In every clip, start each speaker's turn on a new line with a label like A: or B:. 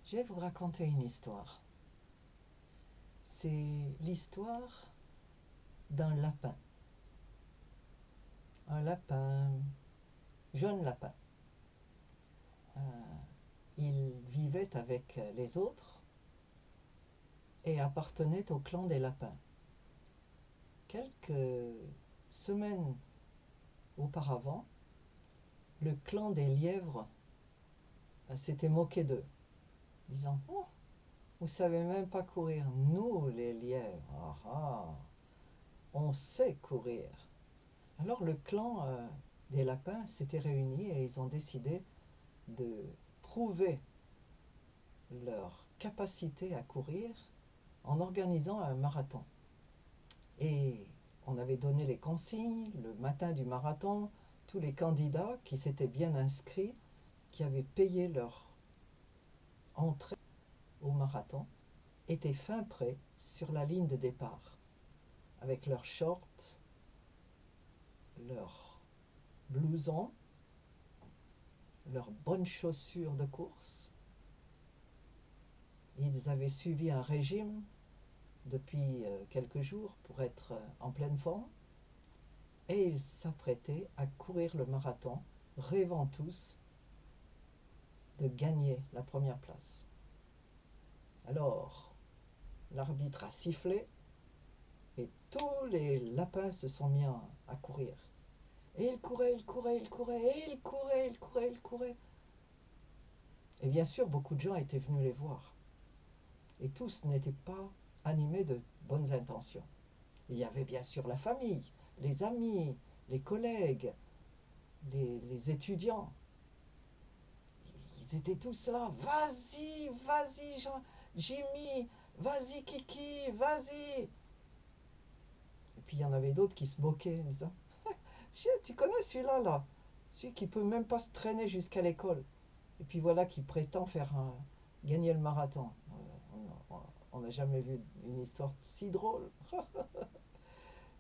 A: Je vais vous raconter une histoire. C'est l'histoire d'un lapin. Un lapin, jeune lapin. Euh, il vivait avec les autres et appartenait au clan des lapins. Quelques semaines auparavant, le clan des lièvres s'était moqué d'eux, disant: «Oh, vous savez même pas courir. Nous, les lièvres, on sait courir.» Alors le clan des lapins s'était réuni et ils ont décidé de prouver leur capacité à courir en organisant un marathon. Et on avait donné les consignes le matin du marathon. Tous les candidats qui s'étaient bien inscrits, qui avaient payé leur entrée au marathon, étaient fin prêts sur la ligne de départ, avec leurs shorts, leurs blousons, leurs bonnes chaussures de course. Ils avaient suivi un régime depuis quelques jours pour être en pleine forme et ils s'apprêtaient à courir le marathon, rêvant tous de gagner la première place. Alors, l'arbitre a sifflé et tous les lapins se sont mis à courir. Et ils couraient, ils couraient, ils couraient, et ils couraient, ils couraient, ils couraient. Et bien sûr, beaucoup de gens étaient venus les voir. Et tous n'étaient pas animés de bonnes intentions. Il y avait bien sûr la famille, les amis, les collègues, les étudiants. Ils étaient tous là. Vas-y, vas-y, Jimmy, vas-y, Kiki, vas-y. Et puis il y en avait d'autres qui se moquaient en disant: tu connais celui-là, là, celui qui peut même pas se traîner jusqu'à l'école. Et puis voilà qui prétend gagner le marathon. On n'a jamais vu une histoire si drôle.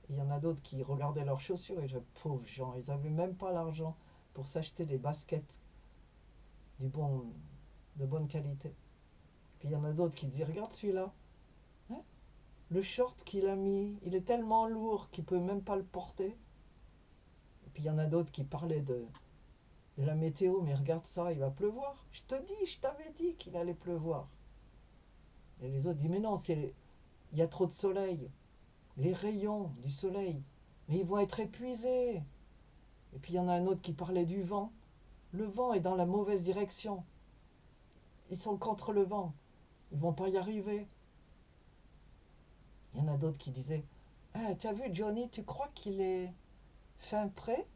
A: Il y en a d'autres qui regardaient leurs chaussures et je pauvres gens, ils n'avaient même pas l'argent pour s'acheter des baskets du bon, de bonne qualité. Puis il y en a d'autres qui disaient: regarde celui-là, hein, le short qu'il a mis, il est tellement lourd qu'il peut même pas le porter. Et puis il y en a d'autres qui parlaient de la météo: mais regarde ça, il va pleuvoir. Je t'avais dit qu'il allait pleuvoir. Et les autres disent: mais non, il y a trop de soleil, les rayons du soleil, mais ils vont être épuisés. Et puis il y en a un autre qui parlait du vent. Le vent est dans la mauvaise direction. Ils sont contre le vent. Ils vont pas y arriver. Il y en a d'autres qui disaient: ah, tu as vu Johnny, tu crois qu'il est fin prêt?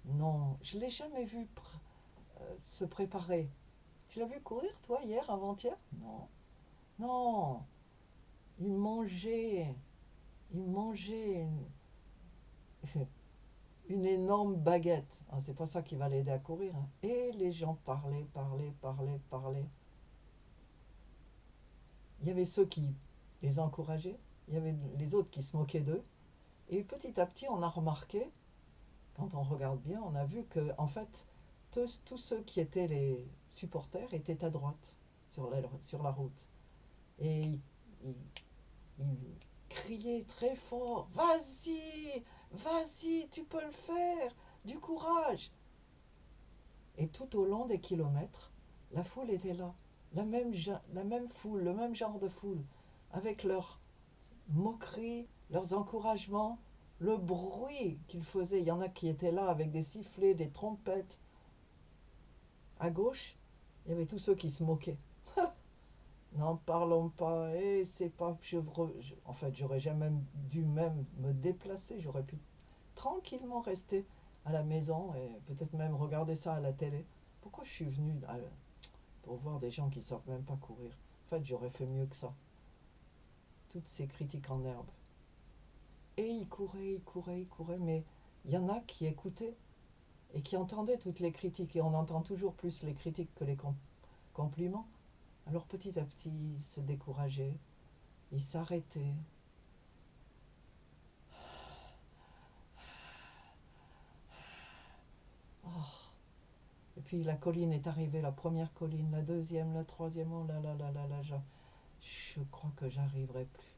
A: Non, je l'ai jamais vu se préparer. Tu l'as vu courir, toi, hier, avant-hier? Non. Non, il mangeait. Il mangeait une énorme baguette. Ah, c'est pas ça qui va l'aider à courir, hein. Et les gens parlaient, parlaient, parlaient, parlaient. Il y avait ceux qui les encourageaient, il y avait les autres qui se moquaient d'eux. Et petit à petit, on a remarqué, quand on regarde bien, on a vu que, en fait, tous ceux qui étaient les supporters étaient à droite sur la route. Et ils criaient très fort: vas-y, vas-y, tu peux le faire, du courage. Et tout au long des kilomètres, la foule était là, la même foule, le même genre de foule, avec leurs moqueries, leurs encouragements, le bruit qu'ils faisaient. Il y en a qui étaient là avec des sifflets, des trompettes. À gauche, il y avait tous ceux qui se moquaient. N'en parlons pas, et c'est pas. En fait, j'aurais jamais dû même me déplacer, j'aurais pu tranquillement rester à la maison et peut-être même regarder ça à la télé. Pourquoi je suis venu pour voir des gens qui ne savent même pas courir? En fait, j'aurais fait mieux que ça. Toutes ces critiques en herbe. Et il courait, il courait, il courait, mais il y en a qui écoutaient et qui entendaient toutes les critiques. Et on entend toujours plus les critiques que les compliments. Alors petit à petit, il se décourageait, il s'arrêtait. Oh. Et puis puis la colline est arrivée, la première colline, la deuxième, la troisième, oh là là là là là, je crois que j'arriverai plus.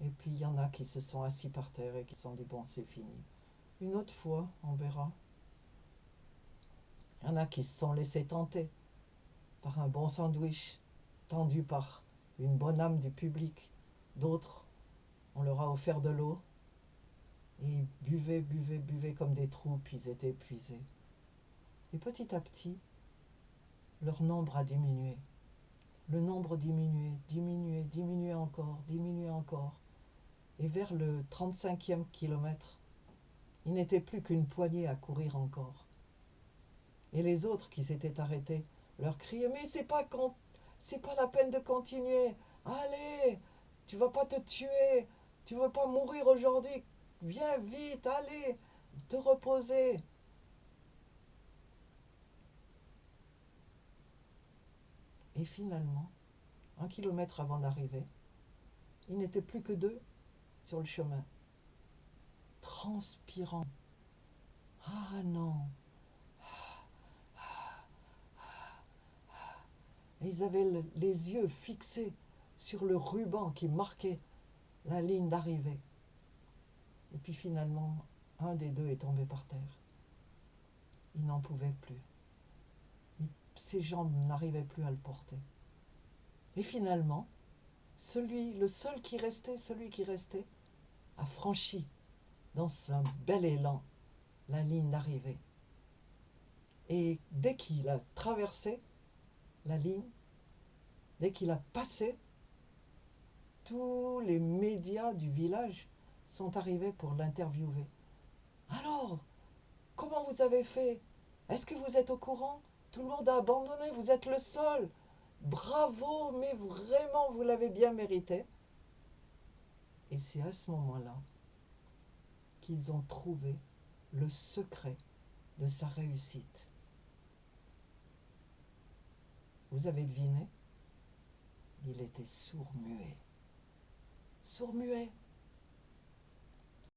A: Et puis il y en a qui se sont assis par terre et qui se sont dit bon c'est fini. Une autre fois, on verra. Il y en a qui se sont laissés tenter par un bon sandwich tendu par une bonne âme du public. D'autres, on leur a offert de l'eau et ils buvaient, buvaient, buvaient comme des troupes, ils étaient épuisés. Et petit à petit, leur nombre a diminué. Le nombre diminuait, diminuait, diminuait encore, diminuait encore. Et vers le 35e kilomètre, il n'était plus qu'une poignée à courir encore. Et les autres qui s'étaient arrêtés leur criaient mais c'est pas la peine de continuer. Allez, tu vas pas te tuer, tu veux pas mourir aujourd'hui. Viens vite, allez, te reposer. Et finalement, 1 kilomètre avant d'arriver, il n'était plus que deux sur le chemin, transpirant. Ah non. Et ils avaient les yeux fixés sur le ruban qui marquait la ligne d'arrivée. Et puis finalement, un des deux est tombé par terre. Il n'en pouvait plus. Ses jambes n'arrivaient plus à le porter. Et finalement, celui qui restait, a franchi dans un bel élan la ligne d'arrivée. Et dès qu'il a traversé la ligne, dès qu'il a passé, tous les médias du village sont arrivés pour l'interviewer. Alors, comment vous avez fait? Est-ce que vous êtes au courant? Tout le monde a abandonné, vous êtes le seul. Bravo, mais vraiment, vous l'avez bien mérité. Et c'est à ce moment-là qu'ils ont trouvé le secret de sa réussite. Vous avez deviné? Il était sourd-muet. Sourd-muet.